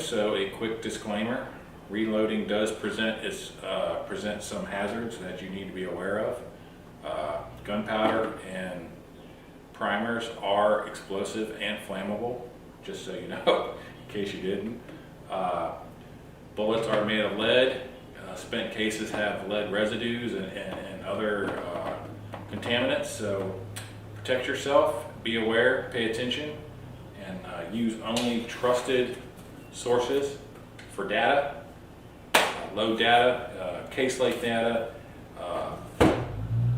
so a quick disclaimer. Reloading does present some hazards that you need to be aware of. Gunpowder and primers are explosive and flammable, just so you know, in case you didn't. Bullets are made of lead. Spent cases have lead residues and other contaminants, so protect yourself, be aware, pay attention, and use only trusted sources for data, load data, case length data,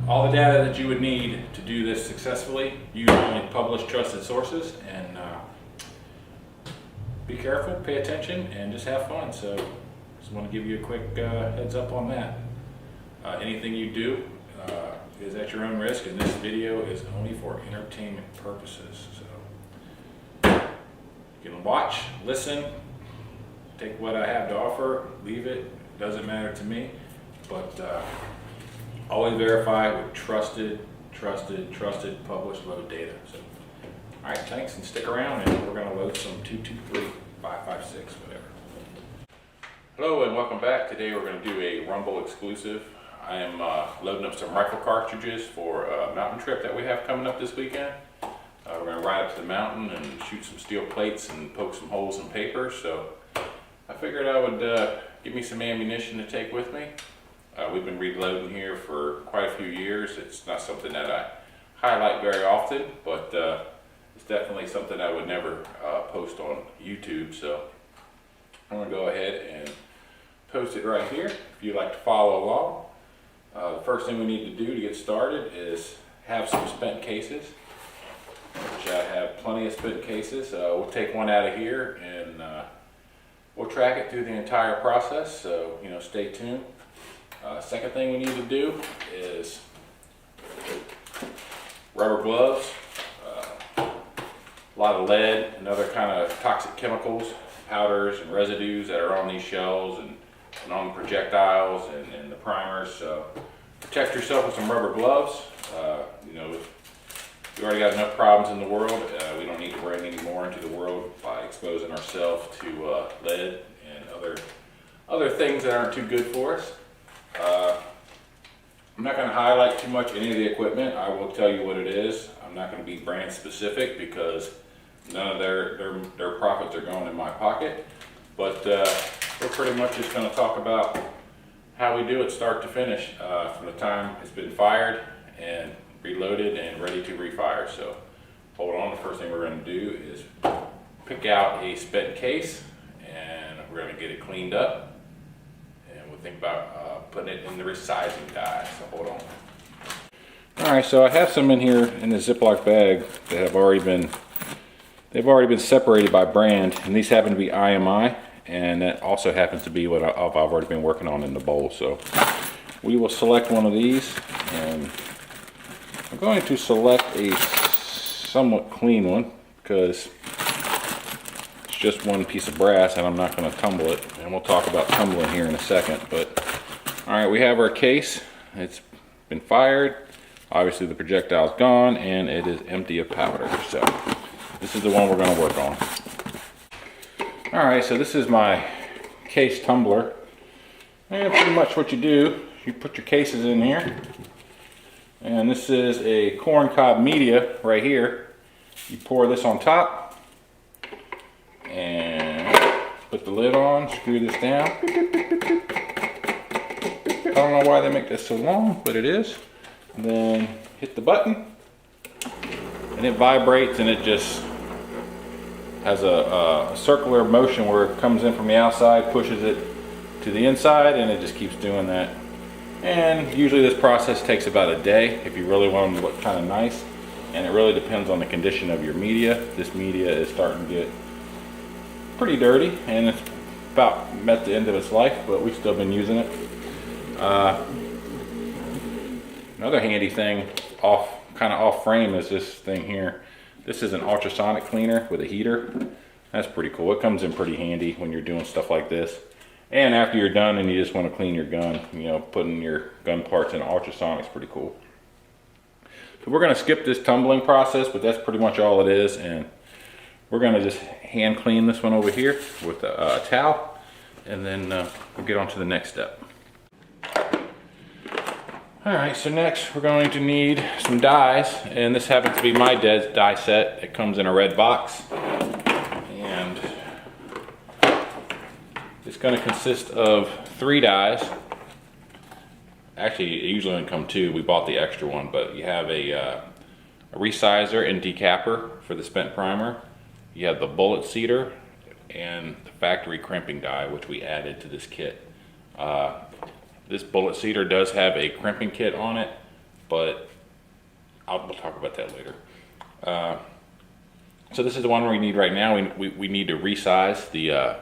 all the data that you would need to do this successfully. Use only published trusted sources, and be careful, pay attention, and just have fun. So just want to give you a quick heads up on that. Anything you do is at your own risk, and this video is only for entertainment purposes. So you can watch, listen, take what I have to offer, leave it, doesn't matter to me, but always verify with trusted published load data. So, all right, thanks, and stick around, and we're gonna load some 223, 556, whatever. Hello and welcome back. Today we're gonna do a Rumble exclusive. I am loading up some rifle cartridges for a mountain trip that we have coming up this weekend. We're gonna ride up to the mountain and shoot some steel plates and poke some holes in paper. So I figured I would give me some ammunition to take with me. We've been reloading here for quite a few years. It's not something that I highlight very often, but it's definitely something I would never post on YouTube. So I'm gonna go ahead and post it right here if you'd like to follow along. The first thing we need to do to get started is have some spent cases, which I have plenty of spent cases. We'll take one out of here and we'll track it through the entire process, so stay tuned. Second thing we need to do is rubber gloves, a lot of lead and other kind of toxic chemicals, powders and residues that are on these shells and on the projectiles and the primers. So protect yourself with some rubber gloves. We already got enough problems in the world. We don't need to bring any more into the world by exposing ourselves to lead and other things that aren't too good for us. I'm not going to highlight too much any of the equipment. I will tell you what it is. I'm not going to be brand specific because none of their profits are going in my pocket. But we're pretty much just going to talk about how we do it start to finish, from the time it's been fired and reloaded and ready to refire. So hold on, the first thing we're going to do is pick out a spent case and we're going to get it cleaned up, and we'll think about putting it in the resizing die. So hold on. All right, so I have some in here in the Ziploc bag that have already been separated by brand, and these happen to be IMI, and that also happens to be what I've already been working on in the bowl. So we will select one of these, and I'm going to select a somewhat clean one because it's just one piece of brass and I'm not going to tumble it, and we'll talk about tumbling here in a second. But all right, we have our case. It's been fired. Obviously the projectile's gone and it is empty of powder. So this is the one we're going to work on. All right, so this is my case tumbler. And pretty much what you do, you put your cases in here. And this is a corncob media right here. You pour this on top and put the lid on, screw this down. I don't know why they make this so long, but it is. And then hit the button and it vibrates, and it just has a circular motion where it comes in from the outside, pushes it to the inside, and it just keeps doing that. And usually this process takes about a day if you really want them to look kind of nice, and it really depends on the condition of your media. This media is starting to get pretty dirty and it's about met the end of its life, but we've still been using it. Another handy thing kind of off frame is this thing here. This is an ultrasonic cleaner with a heater. That's pretty cool. It comes in pretty handy when you're doing stuff like this. And after you're done and you just want to clean your gun, putting your gun parts in ultrasonic is pretty cool. So we're going to skip this tumbling process, but that's pretty much all it is. And we're gonna just hand clean this one over here with a towel, and then we'll get on to the next step. All right, so next we're going to need some dies, and this happens to be my die set. It comes in a red box, and it's going to consist of 3 dies. Actually, it usually only come 2. We bought the extra one, but you have a resizer and decapper for the spent primer. You have the bullet seeder and the factory crimping die, which we added to this kit. This bullet seeder does have a crimping kit on it, but we'll talk about that later. So this is the one we need right now. We need to resize the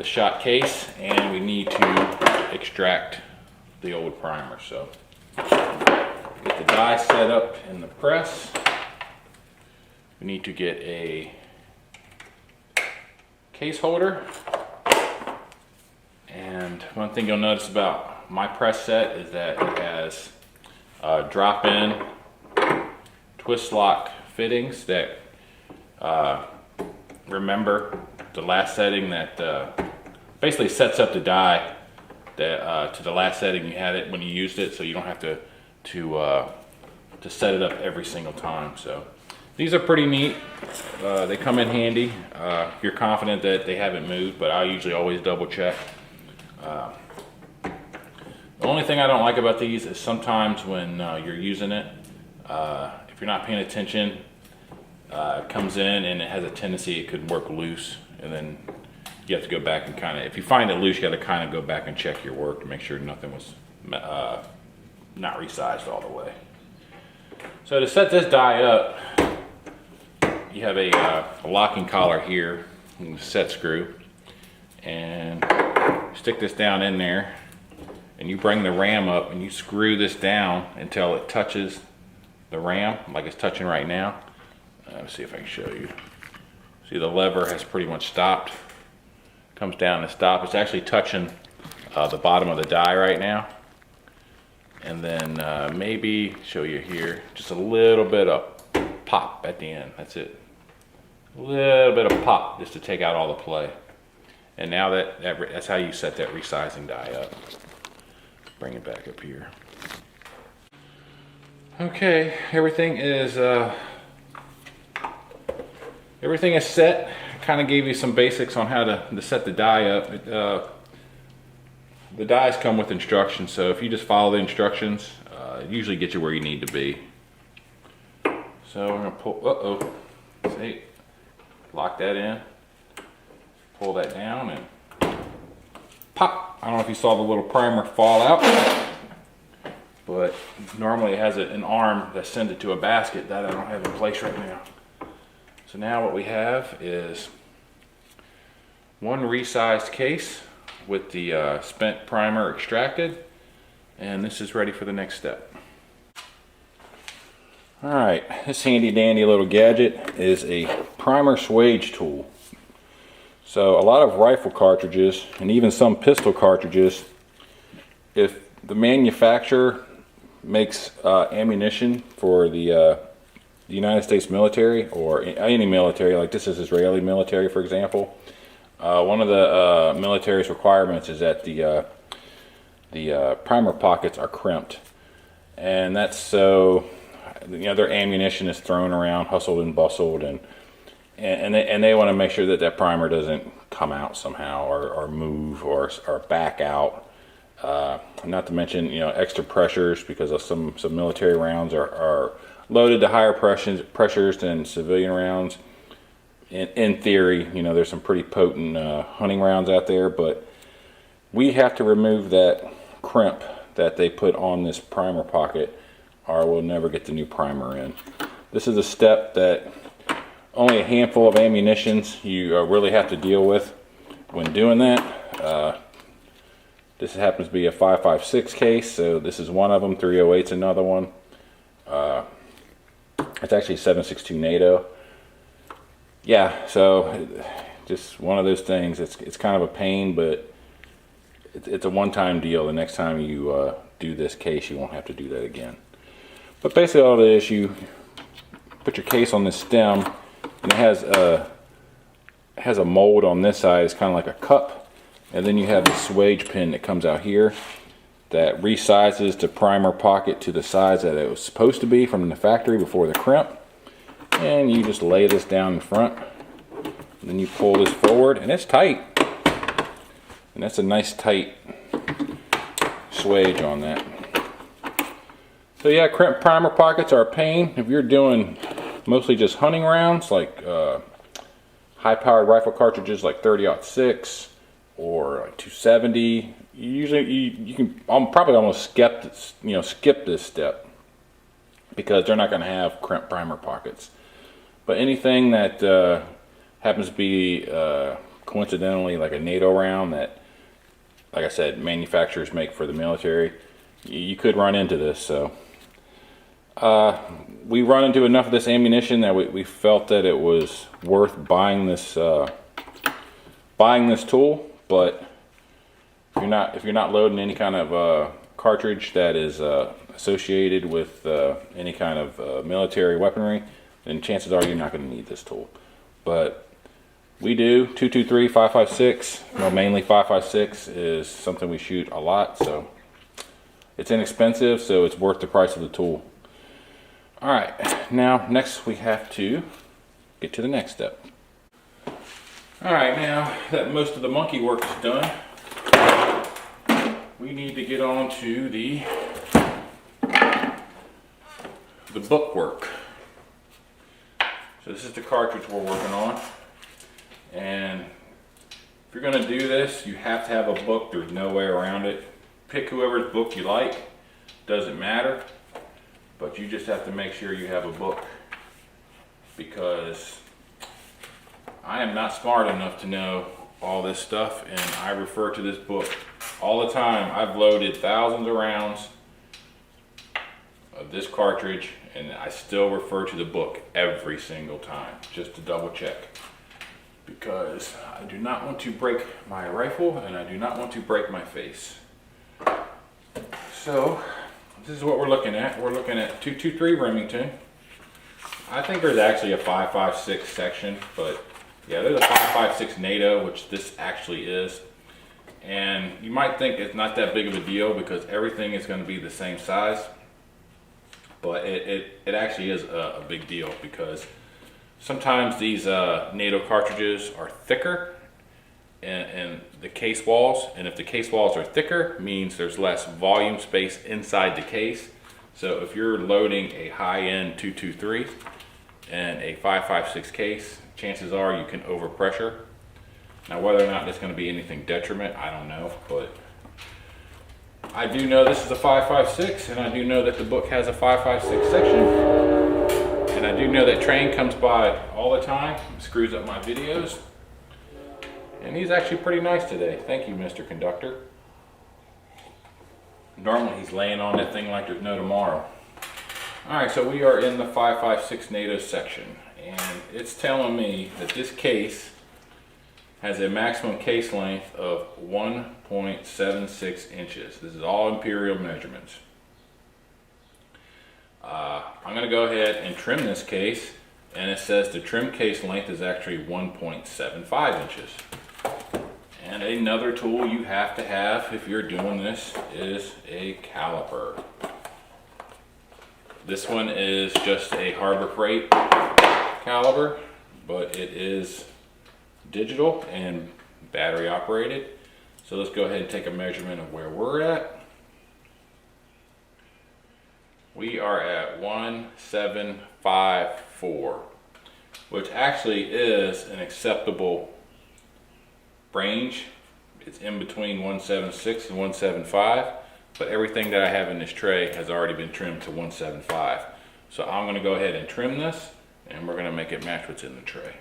shot case, and we need to extract the old primer. So get the die set up in the press. We need to get a case holder. And one thing you'll notice about my press set is that it has drop-in twist lock fittings that remember the last setting that basically sets up the die that, to the last setting you had it when you used it, so you don't have to set it up every single time. So these are pretty neat. They come in handy. You're confident that they haven't moved, but I usually always double check. The only thing I don't like about these is sometimes when you're using it, if you're not paying attention, it comes in and it has a tendency it could work loose, and then you have to go back and kind of, if you find it loose, you got to kind of go back and check your work to make sure nothing was not resized all the way. So to set this die up, you have a locking collar here, and a set screw, and stick this down in there, and you bring the ram up and you screw this down until it touches the ram, like it's touching right now. Let's see if I can show you. See, the lever has pretty much stopped. Comes down and stops. It's actually touching the bottom of the die right now. And then maybe show you here, just a little bit of pop at the end. That's it. A little bit of pop just to take out all the play. And now that's how you set that resizing die up. Bring it back up here. Okay, everything is set. Kind of gave you some basics on how to set the die up. The dies come with instructions, so if you just follow the instructions, it usually gets you where you need to be. So we're gonna pull. See, lock that in. Pull that down and pop. I don't know if you saw the little primer fall out, but normally it has an arm that sends it to a basket that I don't have in place right now. So now what we have is one resized case with the spent primer extracted, and this is ready for the next step. All right, this handy dandy little gadget is a primer swage tool. So a lot of rifle cartridges and even some pistol cartridges, if the manufacturer makes ammunition for the United States military or any military, like this is Israeli military for example, one of the military's requirements is that the primer pockets are crimped, and that's so their ammunition is thrown around, hustled and bustled, and they want to make sure that that primer doesn't come out somehow or move or back out. Not to mention extra pressures, because of some military rounds are loaded to higher pressures than civilian rounds. In theory, there's some pretty potent hunting rounds out there, but we have to remove that crimp that they put on this primer pocket, or we'll never get the new primer in. This is a step that only a handful of ammunitions you really have to deal with when doing that. This happens to be a 5.56 case, so this is one of them. 308's another one. It's actually 7.62 NATO. Yeah, so just one of those things. It's kind of a pain, but it's a one-time deal. The next time you do this case, you won't have to do that again. But basically all it is, you put your case on this stem, And it has a mold on this side. It's kind of like a cup. And then you have the swage pin that comes out here that resizes the primer pocket to the size that it was supposed to be from the factory before the crimp. And you just lay this down in front. And then you pull this forward, and it's tight. And that's a nice tight swage on that. So yeah, crimp primer pockets are a pain. If you're doing mostly just hunting rounds, like high-powered rifle cartridges like 30-06 or like 270, you can probably almost skip this step because they're not going to have crimp primer pockets. But anything that happens to be coincidentally like a NATO round that, like I said, manufacturers make for the military, you could run into this. So we run into enough of this ammunition that we felt that it was worth buying this tool. But if you're not loading any kind of cartridge that is associated with any kind of military weaponry, then chances are you're not going to need this tool. But we do 223, 556. Well, mainly 556 is something we shoot a lot, so it's inexpensive, so it's worth the price of the tool. All right, now next we have to get to the next step. All right, now that most of the monkey work is done, we need to get on to the book work. So this is the cartridge we're working on. And if you're going to do this, you have to have a book. There's no way around it. Pick whoever's book you like. Doesn't matter. But you just have to make sure you have a book. Because I am not smart enough to know all this stuff. And I refer to this book all the time. I've loaded thousands of rounds of this cartridge. And I still refer to the book every single time. Just to double check. Because I do not want to break my rifle and I do not want to break my face. So this is what we're looking at. We're looking at 223 Remington. I think there's actually a 5.56 section, but yeah, there's a 5.56 NATO, which this actually is. And you might think it's not that big of a deal because everything is going to be the same size, but it actually is a big deal because sometimes these NATO cartridges are thicker in the case walls, and if the case walls are thicker, means there's less volume space inside the case. So if you're loading a high-end 223 and a 5.56 case, chances are you can overpressure. Now whether or not that's going to be anything detriment, I don't know, but I do know this is a 5.56, and I do know that the book has a 5.56 section. And I do know that train comes by all the time, screws up my videos. And he's actually pretty nice today. Thank you, Mr. Conductor. Normally he's laying on that thing like there's no tomorrow. Alright, so we are in the 5.56 NATO section. And it's telling me that this case has a maximum case length of 1.76 inches. This is all imperial measurements. I'm going to go ahead and trim this case, and it says the trim case length is actually 1.75 inches. And another tool you have to have if you're doing this is a caliper. This one is just a Harbor Freight caliper, but it is digital and battery operated. So let's go ahead and take a measurement of where we're at. We are at 1.754, which actually is an acceptable range. It's in between 1.76 and 1.75, but everything that I have in this tray has already been trimmed to 1.75. So I'm going to go ahead and trim this, and we're going to make it match what's in the tray.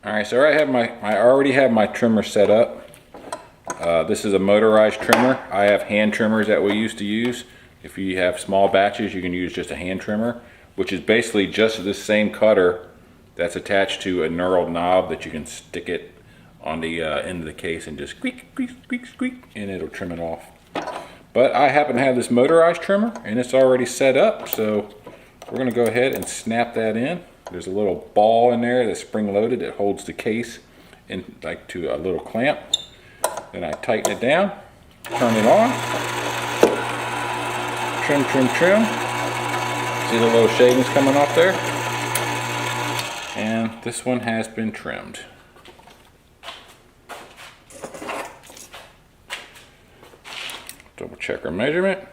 All right, so I already have my trimmer set up. This is a motorized trimmer. I have hand trimmers that we used to use. If you have small batches, you can use just a hand trimmer, which is basically just this same cutter that's attached to a knurled knob that you can stick it on the end of the case and just squeak, squeak, squeak, squeak, and it'll trim it off. But I happen to have this motorized trimmer, and it's already set up, so we're going to go ahead and snap that in. There's a little ball in there that's spring loaded that holds the case in like to a little clamp. Then I tighten it down, turn it on, trim, trim, trim. See the little shavings coming off there? And this one has been trimmed. Double check our measurement.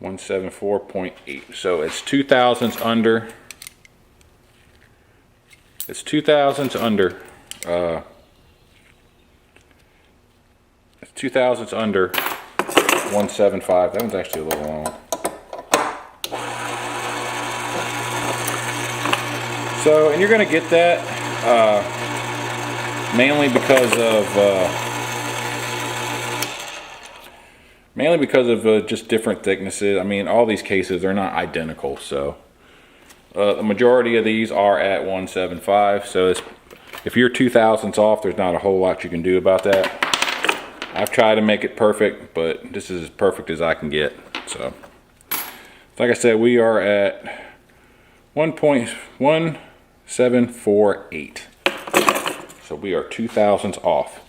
174.8. So it's 2/1000 under. It's 2/1000 under. It's 2/1000 under 175. That one's actually a little long. So, and you're going to get that mainly because of just different thicknesses. I mean, all these cases are not identical, so the majority of these are at 175. So if you're 2/1000 off, there's not a whole lot you can do about that. I've tried to make it perfect, but this is as perfect as I can get. So, like I said, we are at 1.1748. So we are 2/1000 off.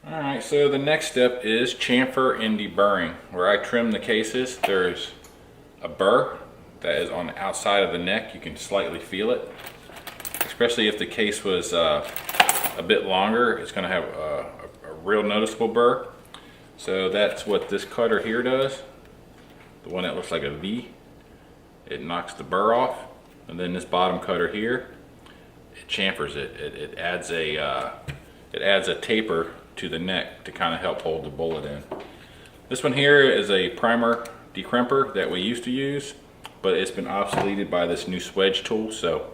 Alright, so the next step is chamfer and deburring. Where I trim the cases, there's a burr that is on the outside of the neck. You can slightly feel it. Especially if the case was a bit longer, it's going to have a real noticeable burr. So that's what this cutter here does. The one that looks like a V. It knocks the burr off. And then this bottom cutter here, it chamfers it. It adds a taper to the neck to kind of help hold the bullet in. This one here is a primer decrimper that we used to use, but it's been obsoleted by this new swedge tool, so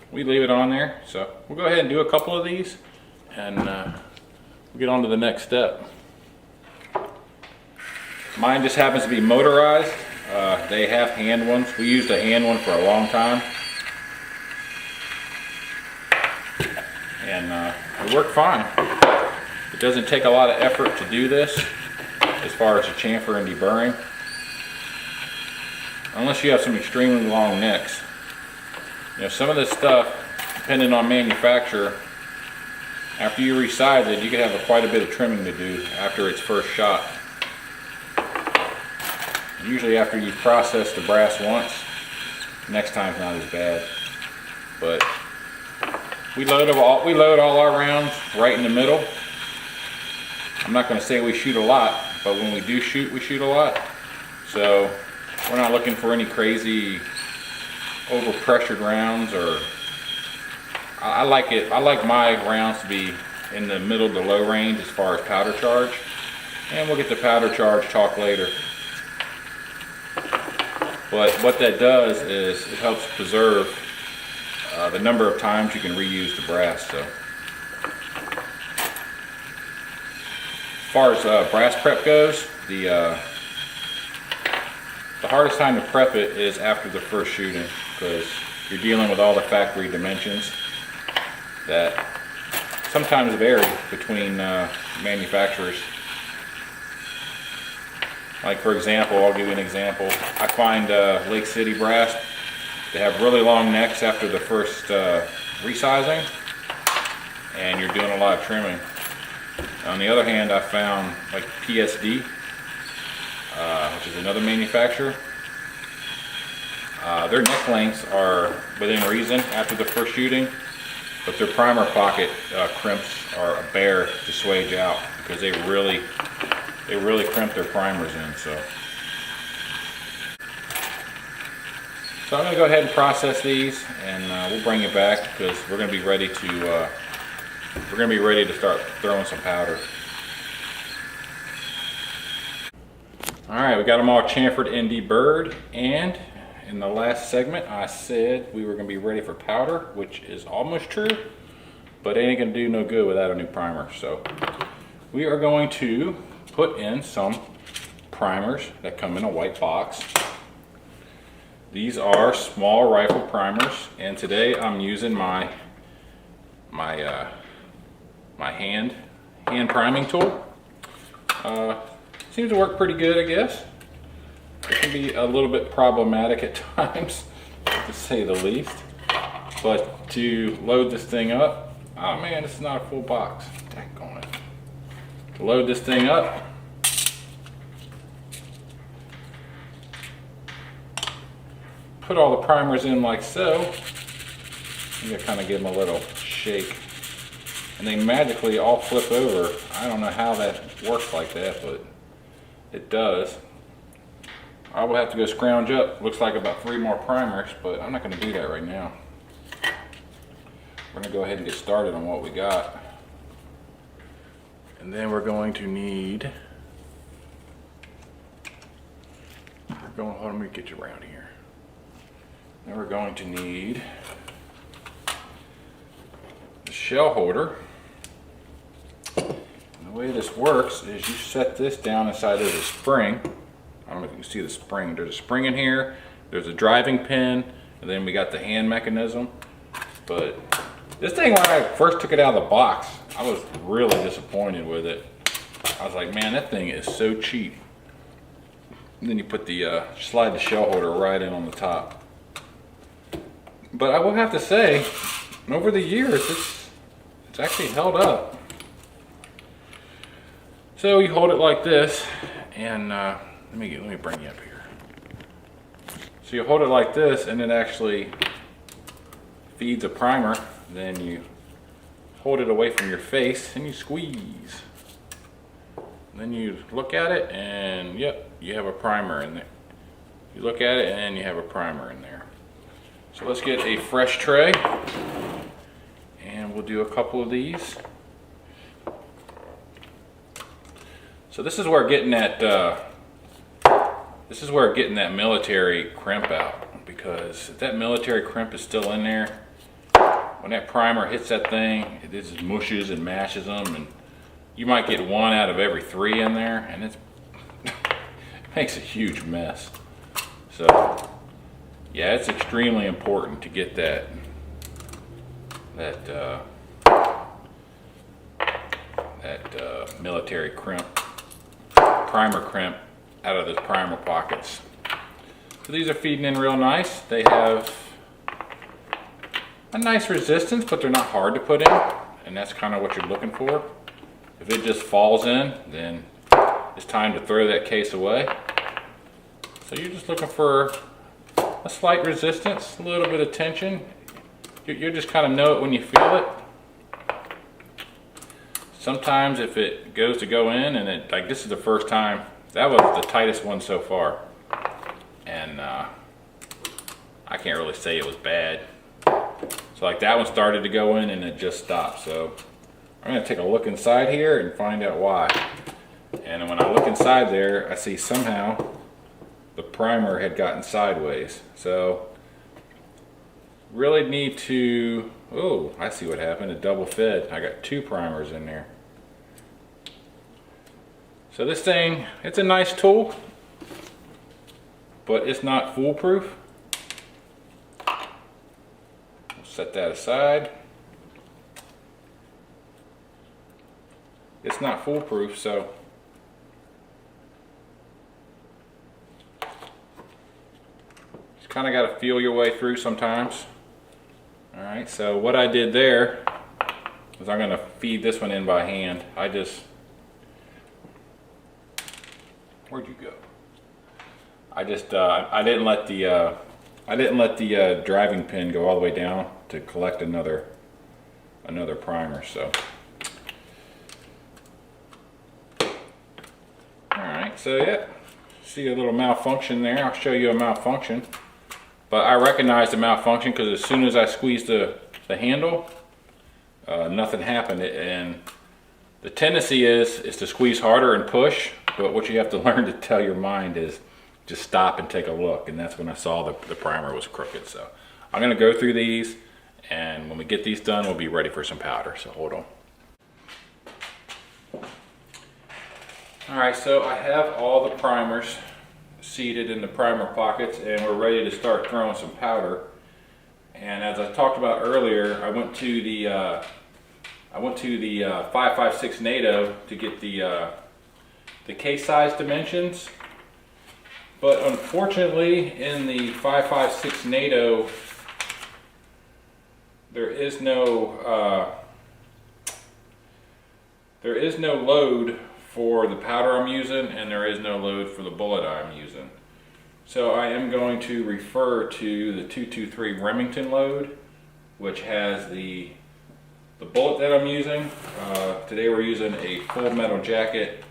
we leave it on there. So we'll go ahead and do a couple of these, and we'll get on to the next step. Mine just happens to be motorized. They have hand ones. We used a hand one for a long time, and it worked fine. It doesn't take a lot of effort to do this as far as the chamfer and deburring, unless you have some extremely long necks. You know, some of this stuff, depending on manufacturer, after you resize it, you can have quite a bit of trimming to do after it's first shot. Usually after you've processed the brass once, next time's not as bad. But we load all our rounds right in the middle. I'm not going to say we shoot a lot, but when we do shoot, we shoot a lot. So we're not looking for any crazy overpressured rounds, or I like my rounds to be in the middle to low range as far as powder charge, and we'll get the powder charge talk later. But what that does is it helps preserve the number of times you can reuse the brass. So as far as brass prep goes, the hardest time to prep it is after the first shooting, because you're dealing with all the factory dimensions that sometimes vary between manufacturers. Like, for example, I'll give you an example. I find Lake City brass, they have really long necks after the first resizing, and you're doing a lot of trimming. On the other hand, I found like PSD, which is another manufacturer. Their neck lengths are within reason after the first shooting, but their primer pocket crimps are a bear to swage out, because they really crimp their primers in. So I'm going to go ahead and process these, and we'll bring it back, because we're going to be ready to start throwing some powder. Alright, we got them all chamfered and deburred, and in the last segment I said we were going to be ready for powder, which is almost true, but it ain't going to do no good without a new primer. So we are going to put in some primers that come in a white box. These are small rifle primers, and today I'm using my hand priming tool. Seems to work pretty good, I guess. It can be a little bit problematic at times, to say the least. But to load this thing up, oh man, this is not a full box. Daggone it. To load this thing up, put all the primers in like so. I'm gonna kind of give them a little shake. And they magically all flip over. I don't know how that works like that, but it does. I will have to go scrounge up. Looks like about 3 more primers, but I'm not gonna do that right now. We're gonna go ahead and get started on what we got. And then we're going to need, hold on, let me get you around here. Then we're going to need the shell holder. And the way this works is you set this down inside of the spring. I don't know if you can see the spring. There's a spring in here, there's a driving pin, and then we got the hand mechanism. But this thing, when I first took it out of the box, I was really disappointed with it. I was like, man, that thing is so cheap. And then you put the, slide the shell holder right in on the top. But I will have to say, over the years, it's actually held up. So you hold it like this, and let me bring you up here. So you hold it like this, and it actually feeds a primer. Then you hold it away from your face and you squeeze. Then you look at it and yep, you have a primer in there. You look at it and you have a primer in there. So let's get a fresh tray and we'll do a couple of these. So this is where getting that military crimp out, because if that military crimp is still in there, when that primer hits that thing, it just mushes and mashes them, and you might get 1 out of every 3 in there, and it makes a huge mess. So, yeah, it's extremely important to get that military primer crimp out of those primer pockets. So these are feeding in real nice. They have a nice resistance, but they're not hard to put in, and that's kind of what you're looking for. If it just falls in, then it's time to throw that case away. So you're just looking for a slight resistance, a little bit of tension. You just kind of know it when you feel it. Sometimes if it goes to go in, and it, like this is the first time, that was the tightest one so far, and I can't really say it was bad. So like that one started to go in and it just stopped. So I'm gonna take a look inside here and find out why. And when I look inside there, I see somehow the primer had gotten sideways. So really need to, oh, I see what happened, it double fed. I got 2 primers in there. So this thing, it's a nice tool, but it's not foolproof. Set that aside. It's not foolproof, so just kind of got to feel your way through sometimes. All right, so what I did there is I'm going to feed this one in by hand. Where'd you go? I didn't let the driving pin go all the way down to collect another primer. So, all right. So yeah, see a little malfunction there. I'll show you a malfunction. But I recognize the malfunction because as soon as I squeezed the handle, nothing happened. And the tendency is to squeeze harder and push. But what you have to learn to tell your mind is just stop and take a look. And that's when I saw the primer was crooked. So I'm going to go through these, and when we get these done, we'll be ready for some powder. So hold on. All right, so I have all the primers seated in the primer pockets, and we're ready to start throwing some powder. And as I talked about earlier, I went to the 5.56 NATO to get the case size dimensions But unfortunately, in the 5.56 NATO, there is no load for the powder I'm using, and there is no load for the bullet I'm using. So I am going to refer to the 223 Remington load, which has the bullet that I'm using. Today we're using a Full Metal Jacket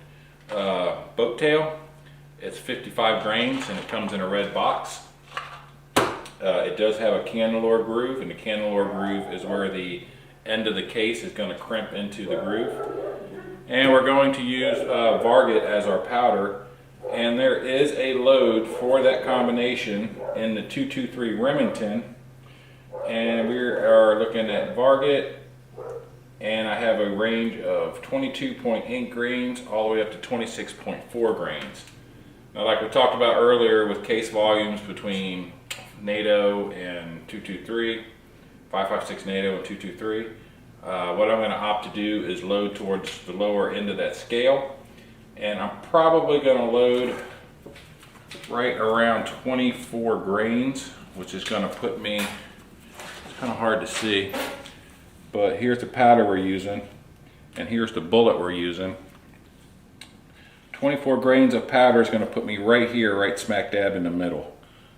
boat tail. It's 55 grains and it comes in a red box. It does have a cannelore groove, and the cannelore groove is where the end of the case is going to crimp into the groove. And we're going to use Varget as our powder, and there is a load for that combination in the 223 Remington, and we are looking at Varget, and I have a range of 22.8 grains all the way up to 26.4 grains. Now, like we talked about earlier with case volumes between NATO and 223, 5.56 NATO and 223, what I'm going to opt to do is load towards the lower end of that scale, and I'm probably going to load right around 24 grains, which is going to put me, it's kind of hard to see, but here's the powder we're using and here's the bullet we're using. 24 grains of powder is going to put me right here, right smack dab in the middle.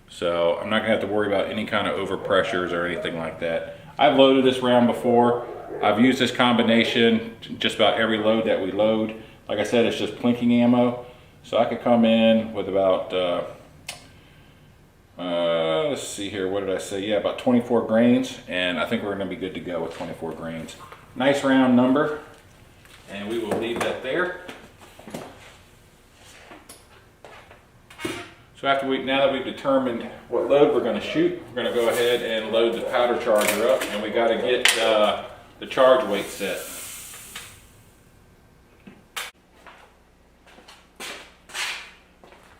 So I'm not going to have to worry about any kind of overpressures or anything like that. I've loaded this round before. I've used this combination just about every load that we load. Like I said, it's just plinking ammo. So I could come in with about, let's see here, what did I say? Yeah, about 24 grains. And I think we're going to be good to go with 24 grains. Nice round number. And we will leave that there. So now that we've determined what load we're going to shoot, we're going to go ahead and load the powder charger up, and we got to get the charge weight set.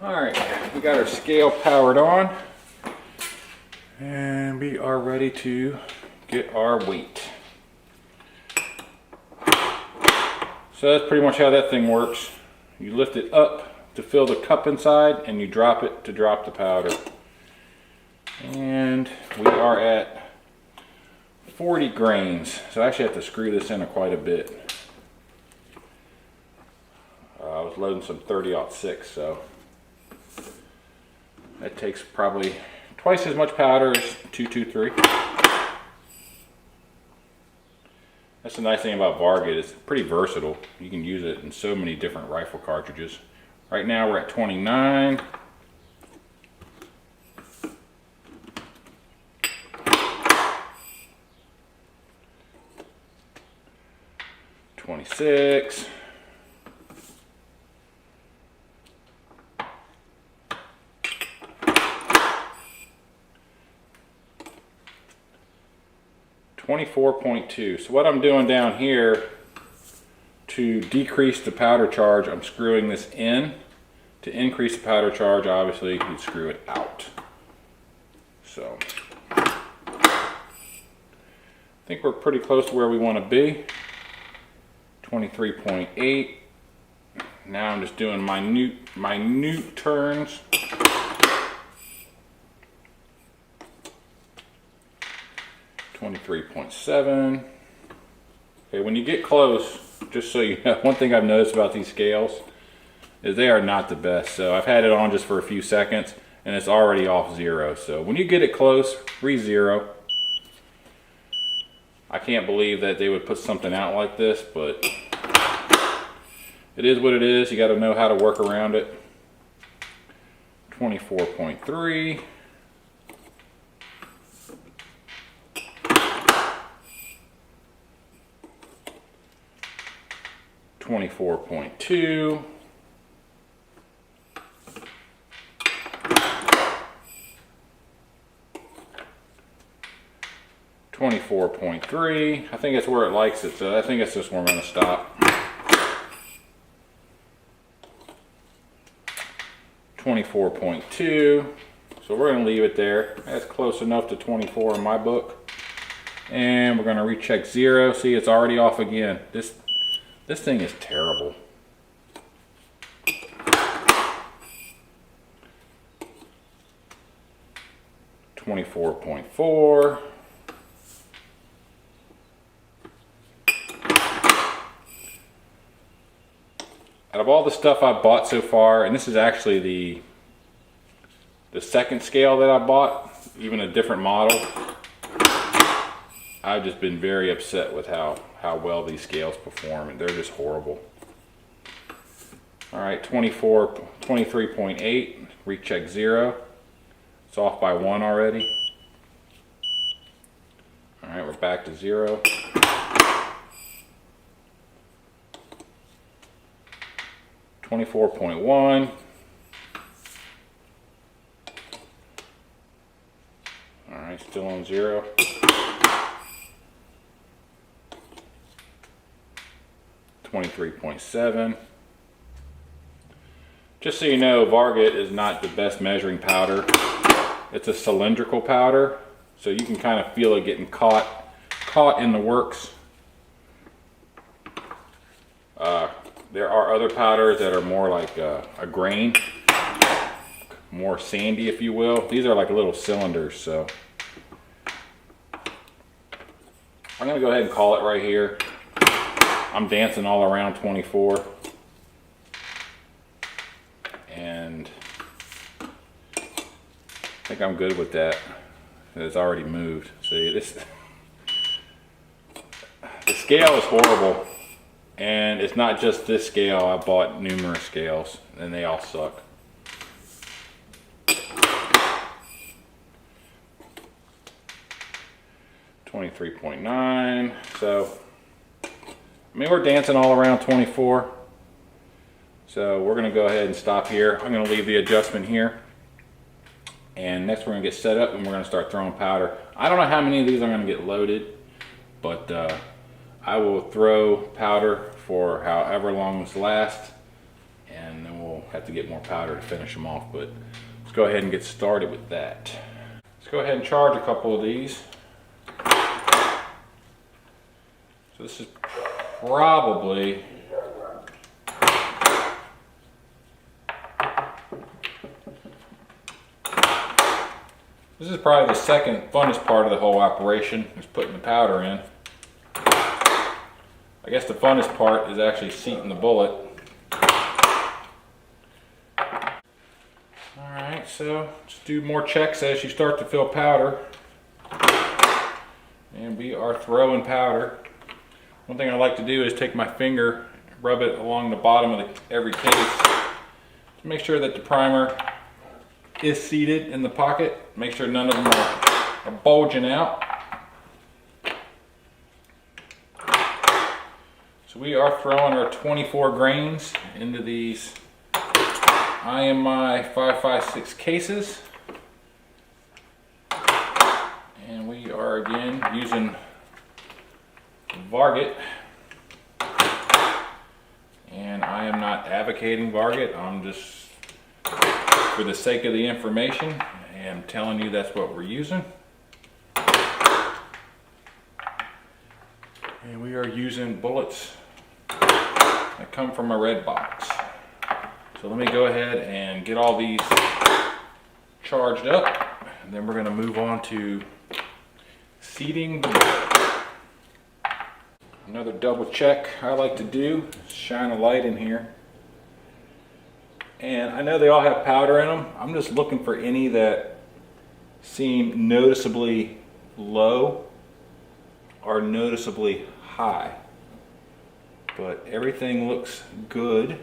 Alright, we got our scale powered on, and we are ready to get our weight. So that's pretty much how that thing works. You lift it up to fill the cup inside, and you drop it to drop the powder. And we are at 40 grains. So I actually have to screw this in quite a bit. I was loading some 30-06, so that takes probably twice as much powder as 223. That's the nice thing about Varget. It's pretty versatile. You can use it in so many different rifle cartridges. Right now we're at 29. $26. $24.2. So what I'm doing down here to decrease the powder charge, I'm screwing this in. To increase the powder charge, obviously, you'd screw it out. So, I think we're pretty close to where we want to be. 23.8. Now I'm just doing minute turns. $23.7. Okay, when you get close, just so you know, one thing I've noticed about these scales is they are not the best. So I've had it on just for a few seconds and it's already off 0. So when you get it close, re-0. I can't believe that they would put something out like this, but it is what it is. You got to know how to work around it. 24.3. $24.2. $24.3. I think that's where it likes it, so I think that's just where I'm going to stop. 24.2. So we're going to leave it there. That's close enough to 24 in my book. And we're going to recheck 0. See, it's already off again. This thing is terrible. 24.4. Out of all the stuff I've bought so far, and this is actually the second scale that I bought, even a different model, I've just been very upset with how well these scales perform, and they're just horrible. All right, 23.8, recheck 0. It's off by 1 already. All right, we're back to 0. 24.1. All right, still on 0. 23.7. Just so you know, Varget is not the best measuring powder. It's a cylindrical powder, so you can kind of feel it getting caught in the works. There are other powders that are more like a grain, more sandy, if you will. These are like little cylinders, so I'm gonna go ahead and call it right here. I'm dancing all around 24, and I think I'm good with that. It's already moved. See, the scale is horrible. And it's not just this scale. I bought numerous scales and they all suck. .9. So, I mean, we're dancing all around 24. So we're gonna go ahead and stop here. I'm gonna leave the adjustment here. And next we're gonna get set up and we're gonna start throwing powder. I don't know how many of these are gonna get loaded, but I will throw powder for however long this lasts, and then we'll have to get more powder to finish them off. But let's go ahead and get started with that. Let's go ahead and charge a couple of these. So this is probably the second funnest part of the whole operation, is putting the powder in. I guess the funnest part is actually seating the bullet. Alright, so just do more checks as you start to fill powder. And we are throwing powder. One thing I like to do is take my finger, rub it along the bottom of every case to make sure that the primer is seated in the pocket. Make sure none of them are bulging out. So we are throwing our 24 grains into these IMI 556 cases. And we are again using Varget. And I am not advocating Varget, I'm just, for the sake of the information, I am telling you that's what we're using. And we are using bullets that come from a red box. So let me go ahead and get all these charged up, and then we're going to move on to seating the bullet. Another double check I like to do is shine a light in here. And I know they all have powder in them. I'm just looking for any that seem noticeably low or noticeably high. But everything looks good.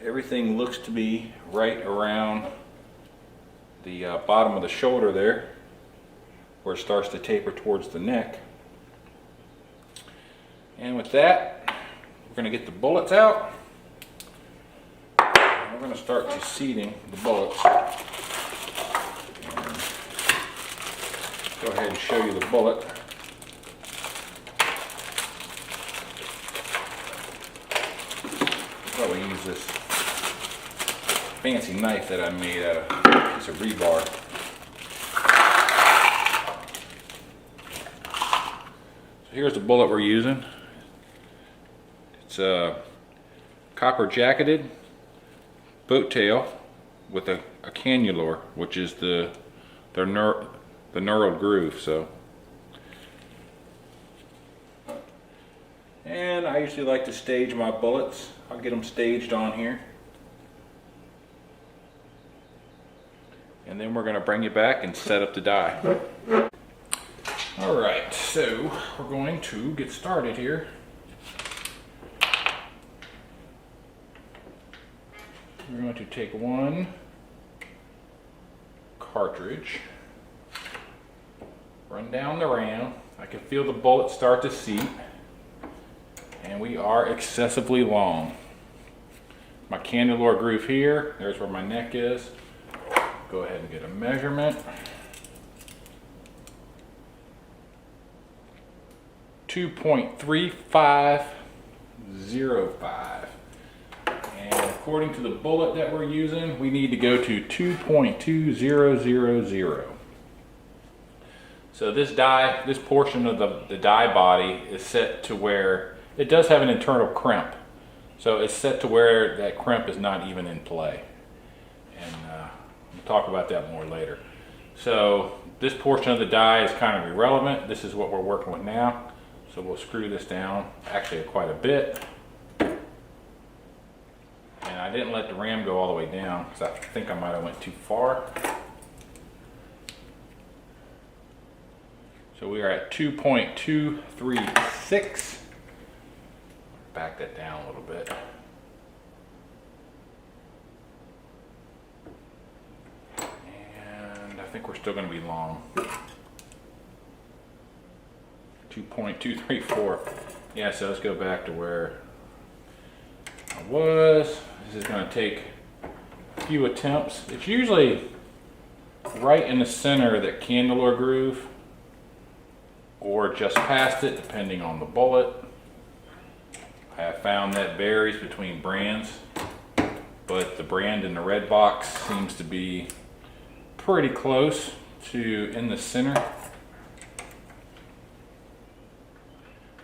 Everything looks to be right around the bottom of the shoulder there, where it starts to taper towards the neck. And with that, we're going to get the bullets out. And we're going to start to seating the bullets. And go ahead and show you the bullet. Probably use this fancy knife that I made out of a piece of rebar. So here's the bullet we're using. It's a copper jacketed boat tail with a cannulor, which is the the knurled groove. So, and I usually like to stage my bullets. I'll get them staged on here. And then we're going to bring you back and set up the die. Alright, so we're going to get started here. We're going to take one cartridge, run down the ram. I can feel the bullet start to seep, and we are excessively long. My Candelore groove here, there's where my neck is. Go ahead and get a measurement. 2.3505. And according to the bullet that we're using, we need to go to 2.2000. So this die, this portion of the die body is set to where it does have an internal crimp. So it's set to where that crimp is not even in play. And we'll talk about that more later. So this portion of the die is kind of irrelevant. This is what we're working with now. So we'll screw this down, actually quite a bit. And I didn't let the ram go all the way down because I think I might have went too far. So we are at 2.236. Back that down a little bit. And I think we're still going to be long. 2.234. Yeah, so let's go back to where I was. This is going to take a few attempts. It's usually right in the center of that Candelore groove, or just past it, depending on the bullet. I have found that varies between brands, but the brand in the red box seems to be pretty close to in the center.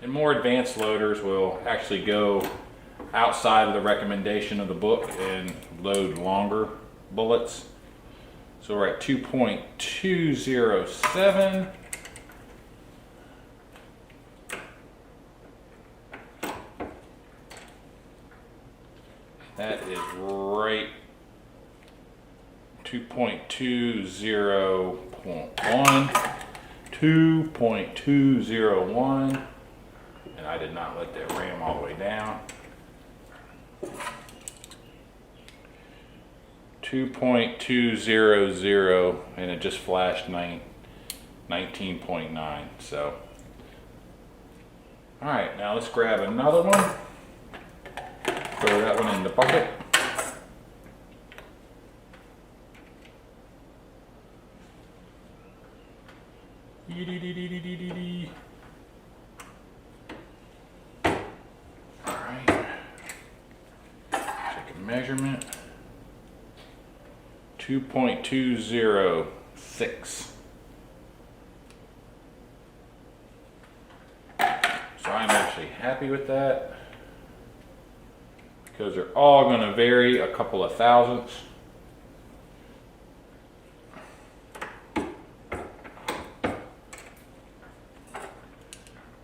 And more advanced loaders will actually go outside of the recommendation of the book and load longer bullets. So we're at 2.207. That is right 2.20.1, 2.201. And I did not let that ram all the way down. 2.200, and it just flashed 19.9. So, all right, now let's grab another one. Throw that one in the bucket. Measurement 2.206. So I'm actually happy with that because they're all going to vary a couple of thousandths.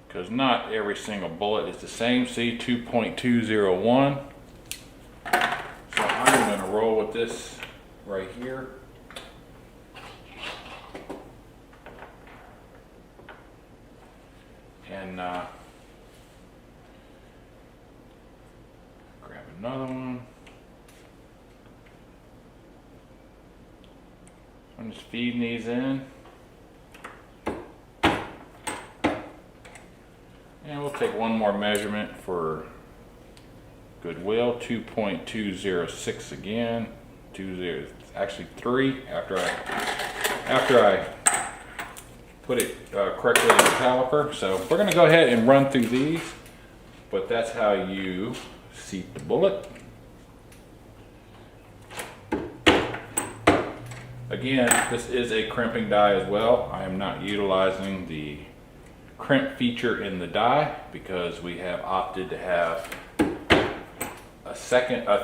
Because not every single bullet is the same. See, 2.201. I'm going to roll with this right here. And grab another one. I'm just feeding these in. And we'll take one more measurement for goodwill. 2.206 again. 20, actually 3 after I put it correctly in the caliper. So we're going to go ahead and run through these, but that's how you seat the bullet. Again, this is a crimping die as well. I am not utilizing the crimp feature in the die because we have opted to have a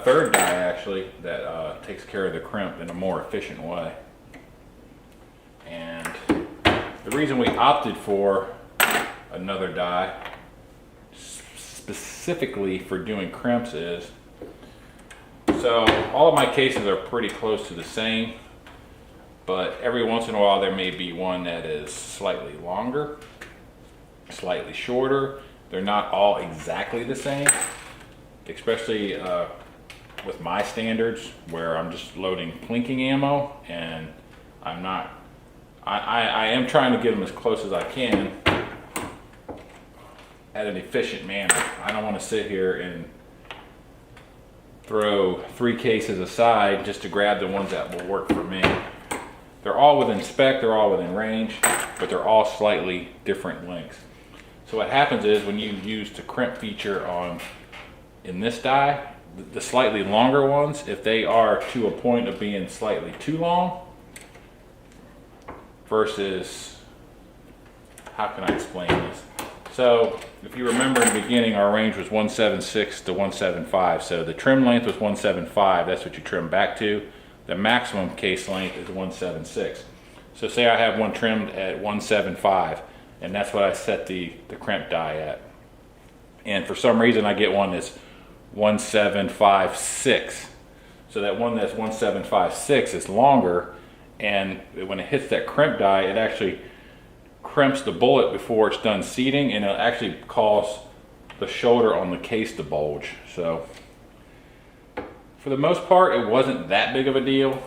third die actually that takes care of the crimp in a more efficient way. reason we opted for another die specifically for doing crimps is, so all of my cases are pretty close to the same, but every once in a while there may be one that is slightly longer, slightly shorter. They're not all exactly the same, especially with my standards where I'm just loading plinking ammo, and I'm not, I am trying to get them as close as I can at an efficient manner. I don't want to sit here and throw 3 cases aside just to grab the ones that will work for me. They're all within spec, they're all within range, but they're all slightly different lengths. So what happens is when you use the crimp feature in this die, the slightly longer ones, if they are to a point of being slightly too long, versus, how can I explain this? So if you remember in the beginning, our range was 176 to 175. So the trim length was 175, that's what you trim back to. The maximum case length is 176. So say I have one trimmed at 175, and that's what I set the crimp die at. And for some reason I get one that's 1756. So that one that's 1756 is longer, and when it hits that crimp die, it actually crimps the bullet before it's done seating, and it actually cause the shoulder on the case to bulge. So for the most part, it wasn't that big of a deal,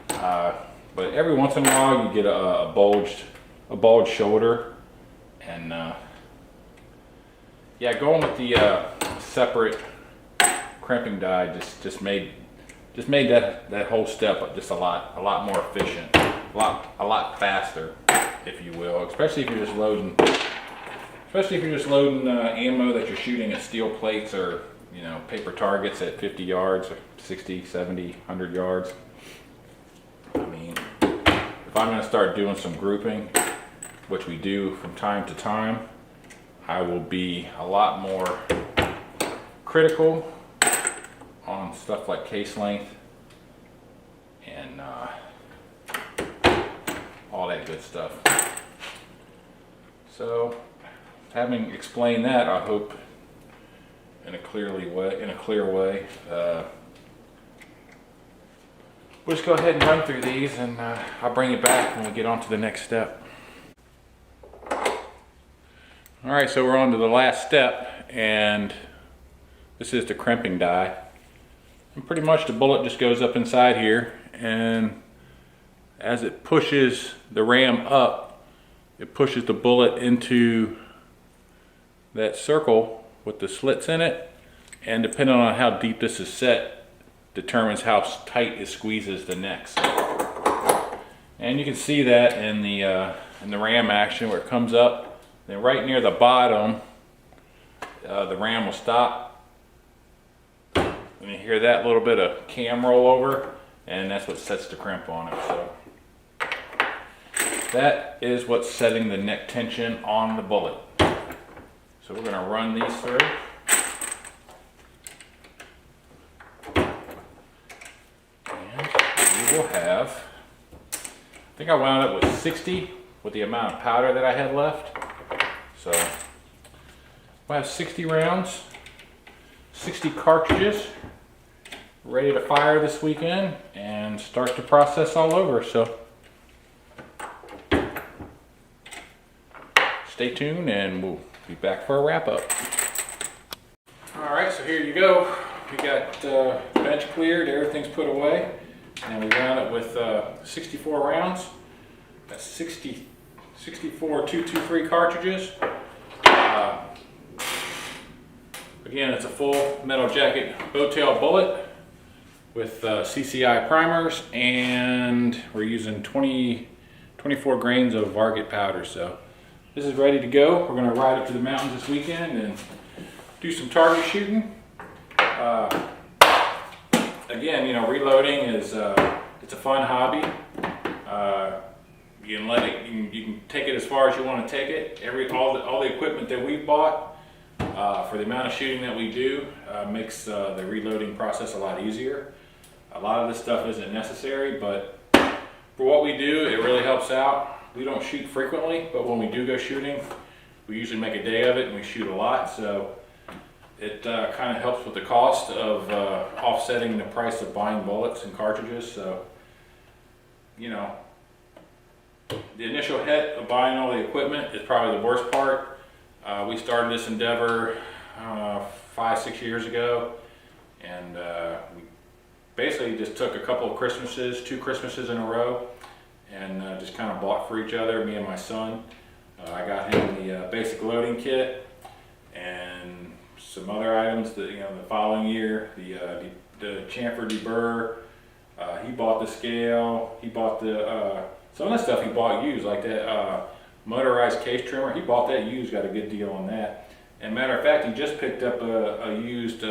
but every once in a while you get a bulged shoulder, and yeah, going with the separate crimping die just made that whole step just a lot more efficient, a lot faster, if you will, especially if you're just loading ammo that you're shooting at steel plates or, you know, paper targets at 50 yards or 60, 70, 100 yards. I mean, if I'm going to start doing some grouping, which we do from time to time, I will be a lot more critical on stuff like case length and all that good stuff. So, having explained that, I hope in a clear way, we'll just go ahead and run through these, and I'll bring you back when we get on to the next step. All right, so we're on to the last step, and this is the crimping die. And pretty much the bullet just goes up inside here, and as it pushes the ram up, it pushes the bullet into that circle with the slits in it, and depending on how deep this is set determines how tight it squeezes the necks. And you can see that in the ram action where it comes up. Then right near the bottom, the ram will stop, and you hear that little bit of cam roll over, and that's what sets the crimp on it. So that is what's setting the neck tension on the bullet. So we're going to run these through. And we will have, I think I wound up with 60 with the amount of powder that I had left. So we'll have 60 rounds, 60 cartridges ready to fire this weekend and start the process all over. So stay tuned and we'll be back for a wrap up. All right, so here you go. We got bench cleared, everything's put away, and we wound up with 64 rounds. That's 64 .223 cartridges. Again, it's a full metal jacket bow tail bullet with CCI primers, and we're using 24 grains of Varget powder. So this is ready to go. We're going to ride up to the mountains this weekend and do some target shooting. Again, you know, reloading is it's a fun hobby. You can let it. You can take it as far as you want to take it. All the equipment that we've bought for the amount of shooting that we do makes the reloading process a lot easier. A lot of this stuff isn't necessary, but for what we do, it really helps out. we don't shoot frequently, but when we do go shooting, we usually make a day of it and we shoot a lot. So it kind of helps with the cost of offsetting the price of buying bullets and cartridges. So, you know, the initial hit of buying all the equipment is probably the worst part. We started this endeavor 5-6 years ago, and we basically just took a couple of Christmases, 2 Christmases in a row, and just kind of bought for each other, me and my son. I got him the basic loading kit and some other items that, you know, the following year, the chamfer deburr. He bought the scale. He bought the some of the stuff he bought used, like that motorized case trimmer. He bought that used, got a good deal on that. And matter of fact, he just picked up a used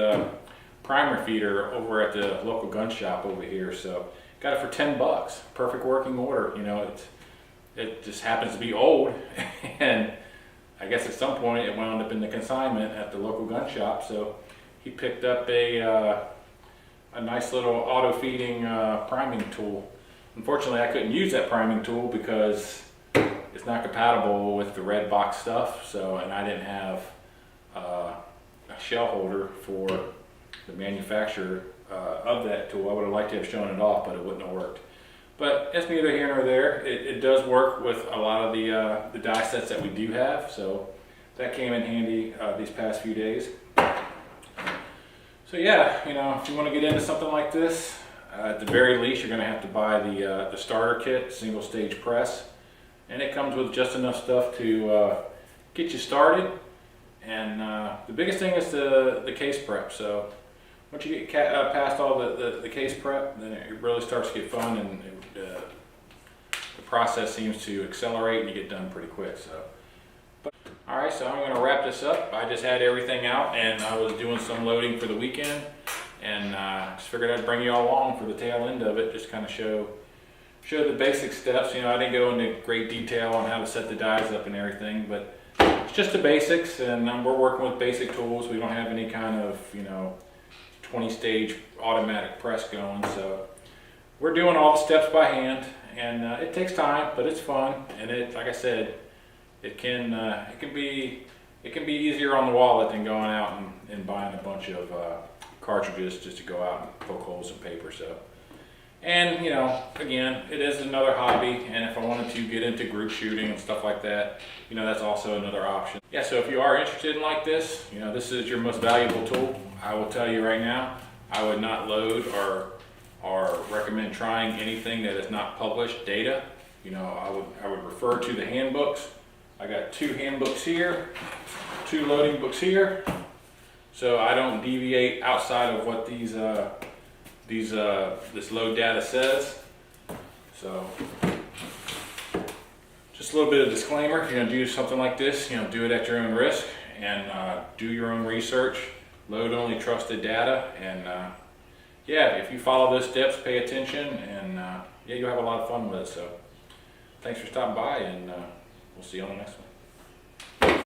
primer feeder over at the local gun shop over here. So got it for $10. Perfect working order. You know, it just happens to be old, and I guess at some point it wound up in the consignment at the local gun shop. So he picked up a nice little auto feeding priming tool. Unfortunately, I couldn't use that priming tool because it's not compatible with the red box stuff. So, and I didn't have a shell holder for the manufacturer of that tool. I would have liked to have shown it off, but it wouldn't have worked. But it's neither here nor there. It does work with a lot of the die sets that we do have, so that came in handy these past few days. So yeah, you know, if you want to get into something like this, at the very least, you're going to have to buy the starter kit, single stage press, and it comes with just enough stuff to get you started. And the biggest thing is the case prep. So once you get past all the case prep, then it really starts to get fun, and the process seems to accelerate and you get done pretty quick. So, all right, so I'm going to wrap this up. I just had everything out and I was doing some loading for the weekend, and just figured I'd bring you all along for the tail end of it, just kind of show the basic steps. You know, I didn't go into great detail on how to set the dies up and everything, but it's just the basics, and we're working with basic tools. We don't have any kind of, you know, 20-stage automatic press going, so we're doing all the steps by hand, and it takes time, but it's fun. And it, like I said, it can be easier on the wallet than going out and buying a bunch of cartridges just to go out and poke holes in paper. So, and you know, again, it is another hobby, and if I wanted to get into group shooting and stuff like that, you know, that's also another option. Yeah, so if you are interested in like this, you know, this is your most valuable tool. I will tell you right now, I would not load or recommend trying anything that is not published data. You know, I would refer to the handbooks. I got 2 handbooks here, 2 loading books here, so I don't deviate outside of what this load data says. So just a little bit of disclaimer, you know, do something like this, you know, do it at your own risk, and do your own research, load only trusted data, and yeah, if you follow those steps, pay attention, and yeah, you'll have a lot of fun with it. So thanks for stopping by, and we'll see you on the next one.